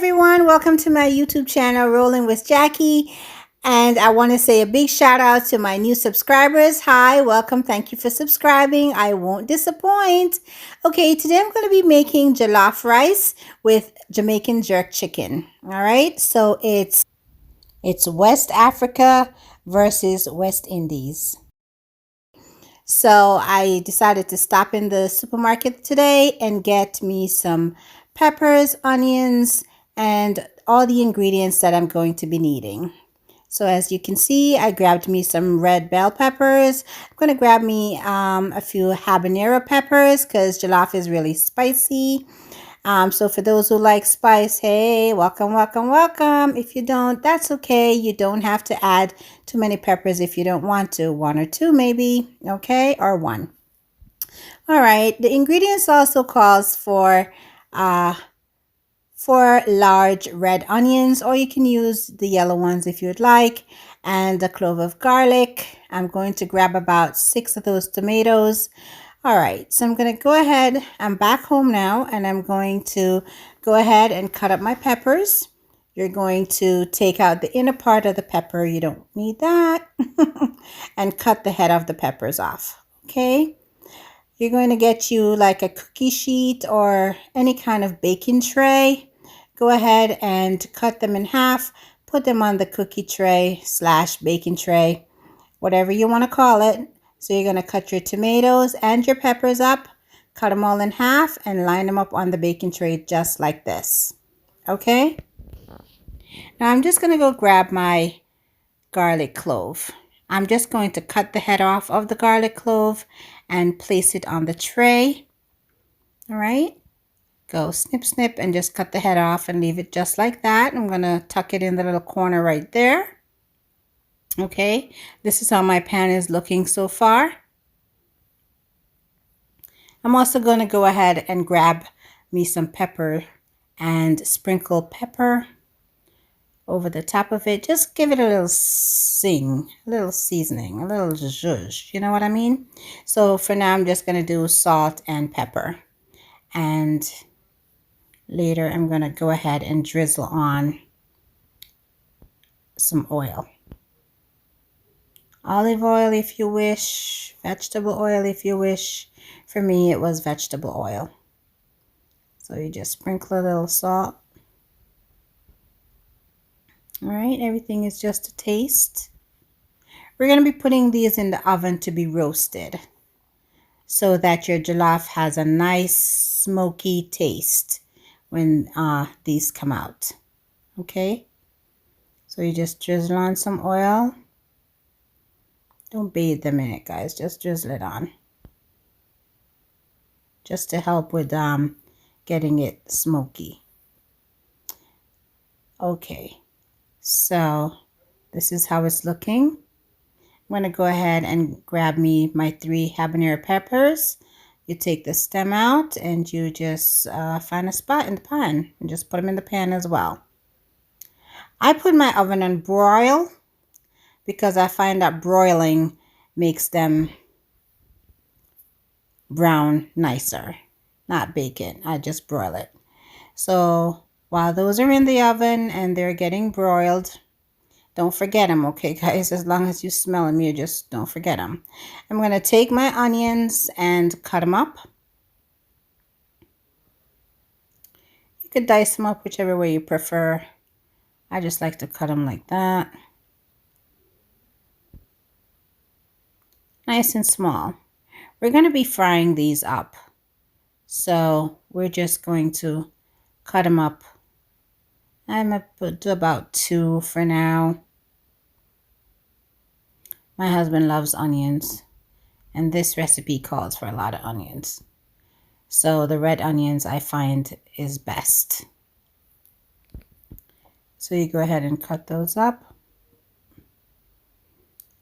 everyone, welcome to my YouTube channel, Rolling with Jackie. And I want to say a big shout out to my new subscribers. Hi, welcome. Thank you for subscribing. I won't disappoint. Okay, today I'm going to be making jollof rice with Jamaican jerk chicken. All right, so it's West Africa versus West Indies. So I decided to stop in the supermarket today and get me some peppers, onions, and all the ingredients that I'm going to be needing. So as you can see, I grabbed me some red bell peppers. I'm going to grab me a few habanero peppers because jollof is really spicy. So for those who like spice, hey, welcome, welcome, welcome. If you don't, that's okay. You don't have to add too many peppers if you don't want to. One or two maybe, okay, or one. All right, the ingredients also calls for 4 large red onions, or you can use the yellow ones if you'd like, and a clove of garlic. I'm going to grab about 6 of those tomatoes. All right, so I'm going to go ahead. I'm back home now, and I'm going to go ahead and cut up my peppers. You're going to take out the inner part of the pepper. You don't need that. And cut the head of the peppers off, okay? You're going to get you like a cookie sheet or any kind of baking tray. Go ahead and cut them in half. Put them on the cookie tray / baking tray, whatever you want to call it. So you're going to cut your tomatoes and your peppers up, cut them all in half, and line them up on the baking tray just like this. Okay? Now I'm just going to go grab my garlic clove. I'm just going to cut the head off of the garlic clove and place it on the tray. All right? Go snip, snip, and just cut the head off and leave it just like that. I'm going to tuck it in the little corner right there. Okay, this is how my pan is looking so far. I'm also going to go ahead and grab me some pepper and sprinkle pepper over the top of it. Just give it a little a little seasoning, a little zhuzh, you know what I mean? So for now, I'm just going to do salt and pepper. And later, I'm going to go ahead and drizzle on some oil. Olive oil if you wish, vegetable oil if you wish. For me, it was vegetable oil. So you just sprinkle a little salt. All right, everything is just a taste. We're going to be putting these in the oven to be roasted so that your jollof has a nice smoky taste when these come out. Okay, so you just drizzle on some oil. Don't bathe them in it, guys. Just drizzle it on. Just to help with getting it smoky. Okay, so this is how it's looking. I'm going to go ahead and grab me my 3 habanero peppers. You take the stem out and you just find a spot in the pan and just put them in the pan as well. I put my oven on broil because I find that broiling makes them brown nicer. Not bake it, I just broil it. So while those are in the oven and they're getting broiled, don't forget them, okay guys? As long as you smell them, you just don't forget them. I'm going to take my onions and cut them up. You could dice them up whichever way you prefer. I just like to cut them like that. Nice and small. We're going to be frying these up. So we're just going to cut them up. I'm going to do about 2 for now. My husband loves onions, and this recipe calls for a lot of onions. So the red onions I find is best. So you go ahead and cut those up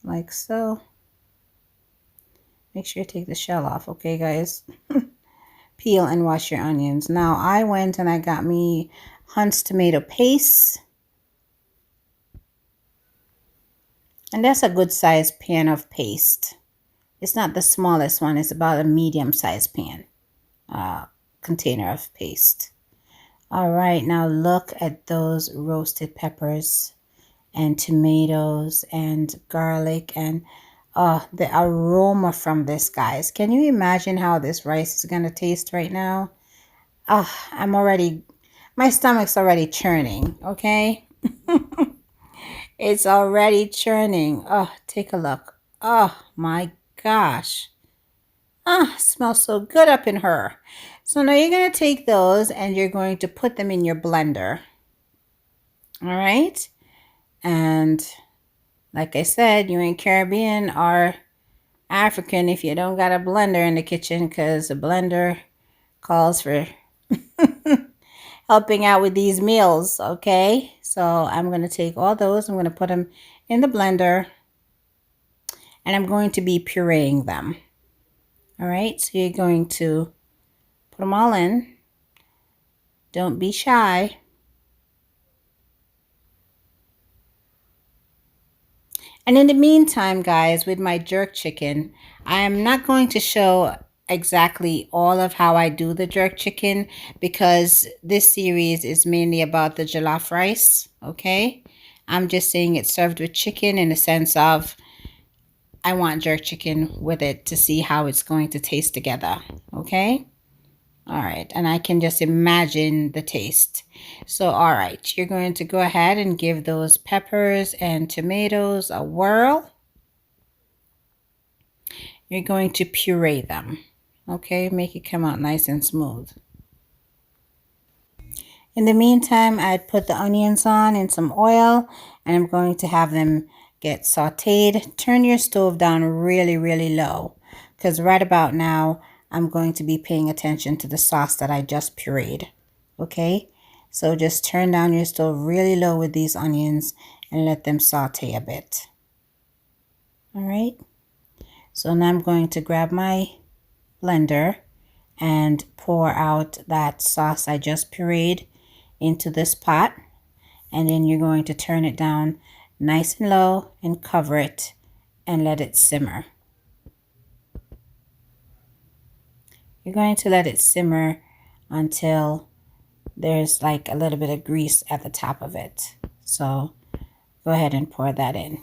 like so. Make sure you take the shell off, okay guys? Peel and wash your onions. Now I went and I got me Hunt's tomato paste. And that's a good size pan of paste. It's not the smallest one. It's about a medium sized pan container of paste. All right, now look at those roasted peppers and tomatoes and garlic and the aroma from this, guys. Can you imagine how this rice is going to taste right now? My stomach's already churning, okay? It's already churning. Oh, take a look. Oh my gosh. Smells so good up in her. So now you're going to take those and you're going to put them in your blender. All right? And like I said, you in Caribbean or African if you don't got a blender in the kitchen, because a blender calls for helping out with these meals, okay? So I'm going to take all those, I'm going to put them in the blender, and I'm going to be pureeing them. All right, so you're going to put them all in. Don't be shy. And in the meantime, guys, with my jerk chicken, I am not going to show exactly all of how I do the jerk chicken, because this series is mainly about the jollof rice, okay? I'm just saying it's served with chicken in the sense of I want jerk chicken with it to see how it's going to taste together, okay? All right, and I can just imagine the taste. So, all right, you're going to go ahead and give those peppers and tomatoes a whirl. You're going to puree them, okay? Make it come out nice and smooth. In the meantime, I'd put the onions on in some oil, and I'm going to have them get sauteed. Turn your stove down really, really low, because right about now, I'm going to be paying attention to the sauce that I just pureed, okay? So just turn down your stove really low with these onions and let them saute a bit. All right? So now I'm going to grab my blender and pour out that sauce I just pureed into this pot, and then you're going to turn it down nice and low and cover it and let it simmer. You're going to let it simmer until there's like a little bit of grease at the top of it. So go ahead and pour that in.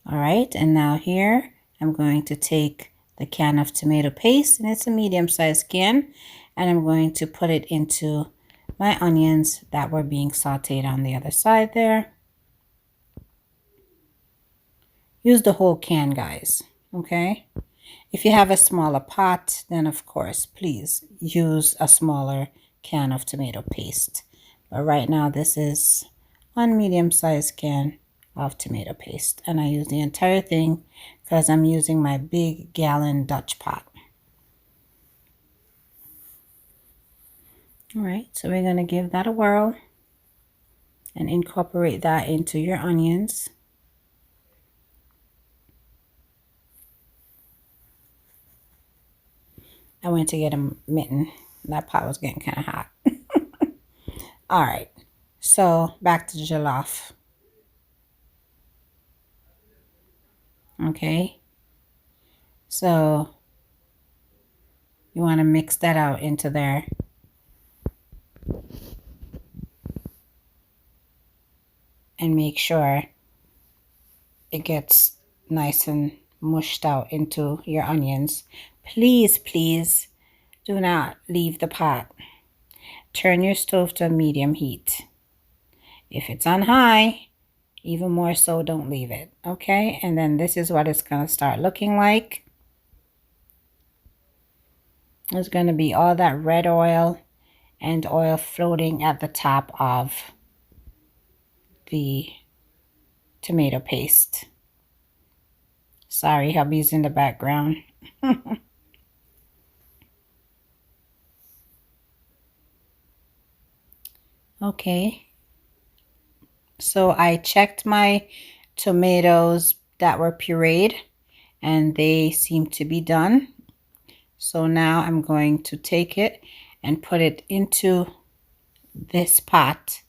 All right, and now here I'm going to take the can of tomato paste, and it's a medium-sized can, and I'm going to put it into my onions that were being sauteed on the other side there. Use the whole can, guys, okay? If you have a smaller pot, then of course, please use a smaller can of tomato paste. But right now, this is one medium-sized can of tomato paste, and I use the entire thing because I'm using my big gallon Dutch pot. All right, so we're going to give that a whirl and incorporate that into your onions. I went to get a mitten. That pot was getting kind of hot. All right, so back to jollof. Okay, so you want to mix that out into there. And make sure it gets nice and mushed out into your onions. Please, please do not leave the pot. Turn your stove to a medium heat. If it's on high, even more so, don't leave it, okay? And then this is what it's going to start looking like. There's going to be all that red oil and oil floating at the top of the tomato paste. Sorry, hubby's in the background. Okay. So I checked my tomatoes that were pureed, and they seem to be done. So now I'm going to take it and put it into this pot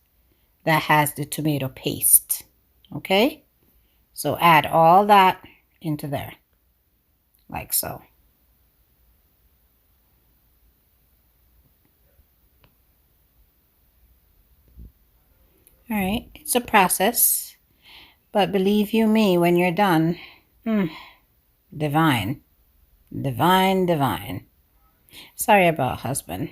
that has the tomato paste. Okay? So add all that into there, like so. All right, it's a process, but believe you me, when you're done, divine, divine, divine. Sorry about husband.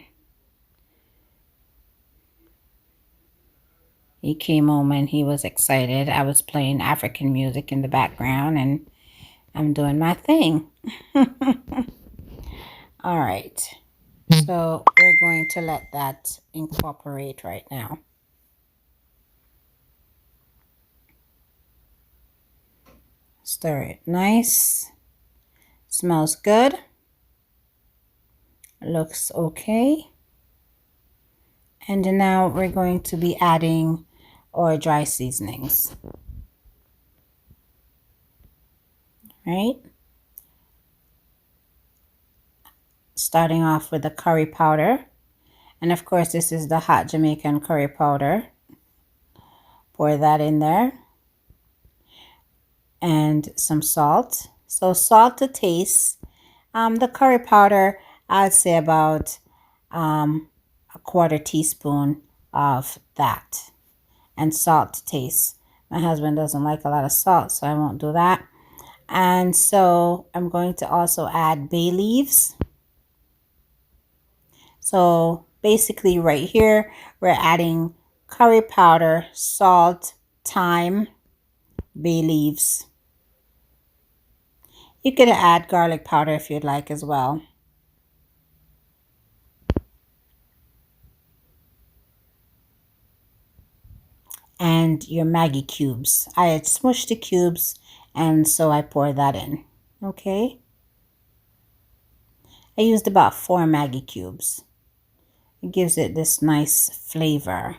He came home and he was excited. I was playing African music in the background and I'm doing my thing. All right. So we're going to let that incorporate right now. Stir it nice. Smells good. Looks okay. And now we're going to be adding our dry seasonings. Right? Starting off with the curry powder. And of course, this is the hot Jamaican curry powder. Pour that in there. And some salt. So salt to taste. The curry powder, I'd say about a quarter teaspoon of that. And salt to taste. My husband doesn't like a lot of salt, so I won't do that. And so I'm going to also add bay leaves. So basically right here, we're adding curry powder, salt, thyme, bay leaves. You could add garlic powder if you'd like as well. And your Maggi cubes. I had smushed the cubes and so I pour that in. Okay. I used about 4 Maggi cubes. It gives it this nice flavor.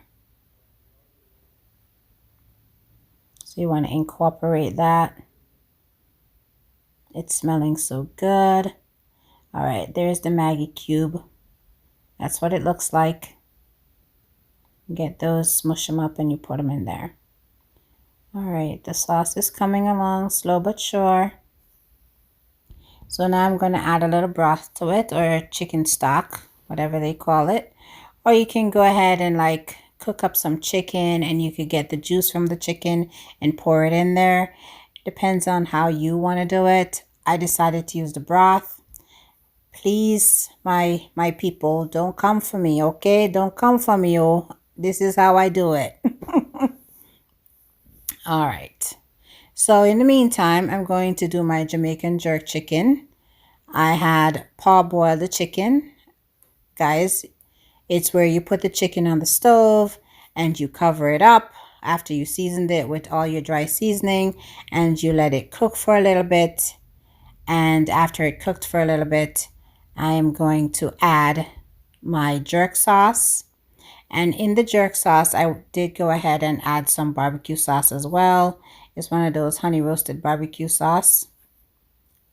So you want to incorporate that. It's smelling so good. All right, there's the Maggi cube. That's what it looks like. Get those, smush them up, and you put them in there. All right, the sauce is coming along, slow but sure. So now I'm going to add a little broth to it, or chicken stock, whatever they call it. Or you can go ahead and like cook up some chicken and you could get the juice from the chicken and pour it in there. Depends on how you want to do it. I decided to use the broth. Please, my people, don't come for me, okay? Don't come for me, oh. This is how I do it. All right. So in the meantime, I'm going to do my Jamaican jerk chicken. I had parboiled the chicken. Guys, it's where you put the chicken on the stove and you cover it up after you seasoned it with all your dry seasoning and you let it cook for a little bit. And after it cooked for a little bit, I am going to add my jerk sauce. And in the jerk sauce, I did go ahead and add some barbecue sauce as well. It's one of those honey roasted barbecue sauce.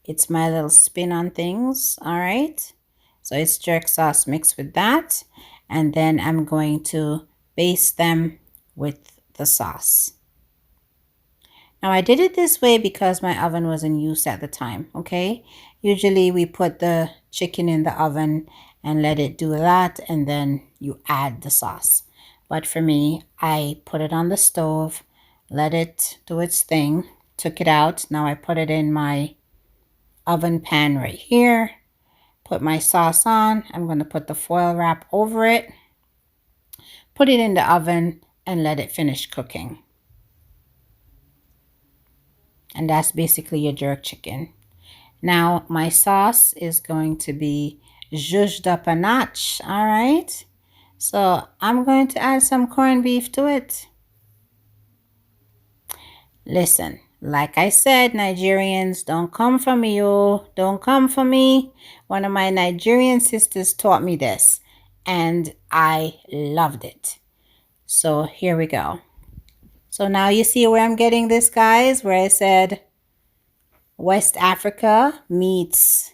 It's my little spin on things, all right? So it's jerk sauce mixed with that. And then I'm going to baste them with the sauce. Now I did it this way because my oven was in use at the time, okay? Usually we put the chicken in the oven and let it do that and then you add the sauce. But for me, I put it on the stove, let it do its thing, took it out. Now I put it in my oven pan right here, put my sauce on. I'm going to put the foil wrap over it, put it in the oven and let it finish cooking. And that's basically your jerk chicken. Now my sauce is going to be zhuzhed up a notch, all right? So I'm going to add some corned beef to it. Listen, like I said, Nigerians, don't come for me, oh. Don't come for me. One of my Nigerian sisters taught me this, and I loved it. So here we go. So now you see where I'm getting this, guys, where I said West Africa meets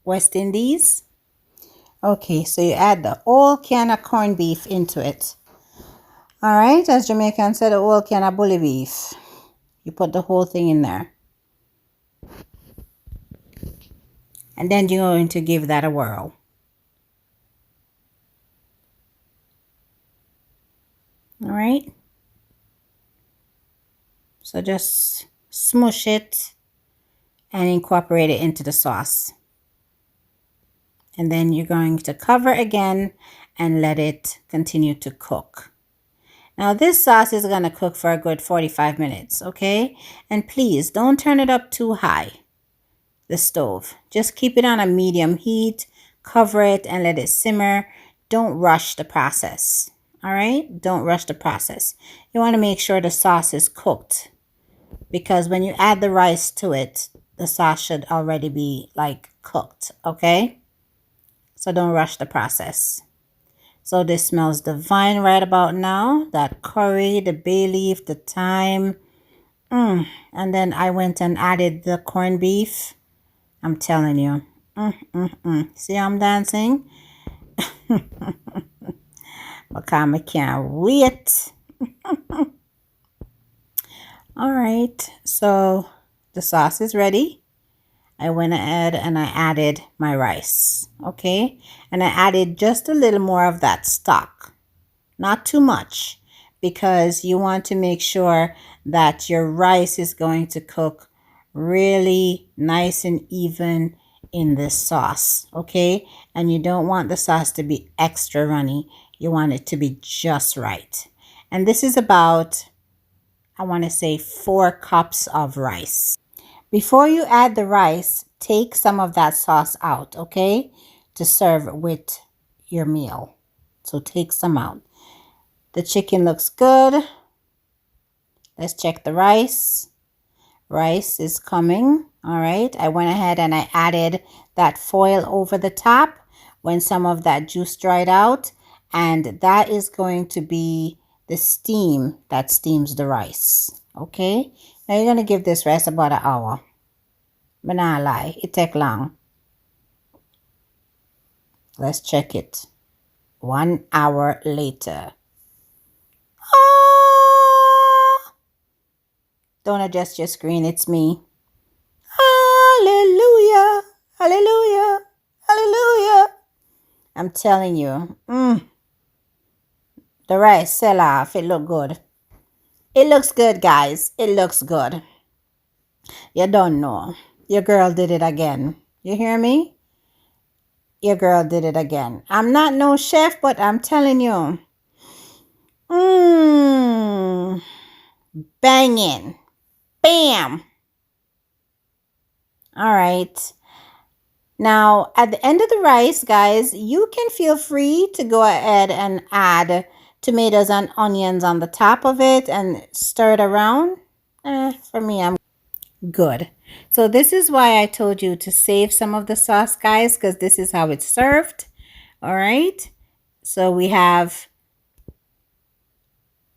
West Indies. Okay, so you add the whole can of corned beef into it. All right, as Jamaican said, the whole can of bully beef. You put the whole thing in there. And then you're going to give that a whirl. All right. So just smush it and incorporate it into the sauce. And then you're going to cover again and let it continue to cook. Now this sauce is going to cook for a good 45 minutes, okay? And please don't turn it up too high, the stove. Just keep it on a medium heat, cover it and let it simmer. Don't rush the process, all right? Don't rush the process. You want to make sure the sauce is cooked, because when you add the rice to it, the sauce should already be like cooked, okay? So don't rush the process. So this smells divine right about now. That curry, the bay leaf, the thyme. And then I went and added the corned beef. I'm telling you. See how I'm dancing? I can't wait. All right. So the sauce is ready. I went ahead and I added my rice. Okay. And I added just a little more of that stock. Not too much, because you want to make sure that your rice is going to cook really nice and even in this sauce, okay? And you don't want the sauce to be extra runny. You want it to be just right. And this is about, I want to say, 4 cups of rice. Before you add the rice, take some of that sauce out, okay? To serve with your meal. So take some out. The chicken looks good. Let's check the rice. Rice is coming. All right. I went ahead and I added that foil over the top when some of that juice dried out. And that is going to be the steam that steams the rice. Okay. Now you're going to give this rice about an hour. But not lie. It take long. Let's check it. 1 hour later. Don't adjust your screen. It's me. Hallelujah. Hallelujah. Hallelujah. I'm telling you. The rice sell off. It look good. It looks good, guys. It looks good. You don't know. Your girl did it again. You hear me? Your girl did it again. I'm not no chef, but I'm telling you. Banging. Bam. All right. Now, at the end of the rice, guys, you can feel free to go ahead and add tomatoes and onions on the top of it and stir it around. For me, I'm good. So this is why I told you to save some of the sauce, guys, because this is how it's served. All right. So we have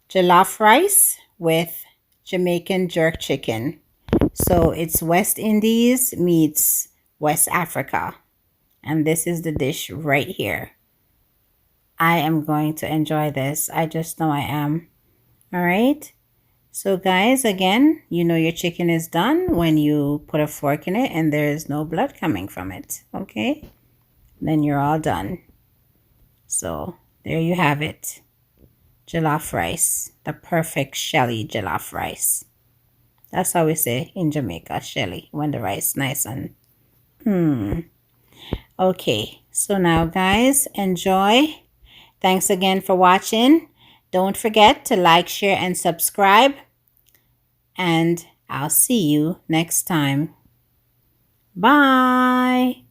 jollof rice with Jamaican jerk chicken. So it's West Indies meets West Africa. And this is the dish right here. I am going to enjoy this. I just know I am. All right. So guys, again, you know your chicken is done when you put a fork in it and there is no blood coming from it. Okay. Then you're all done. So there you have it. Jollof rice. The perfect shelly jollof rice. That's how we say in Jamaica, shelly, when the rice nice and Okay, so now guys, enjoy. Thanks again for watching. Don't forget to like, share, and subscribe. And I'll see you next time. Bye.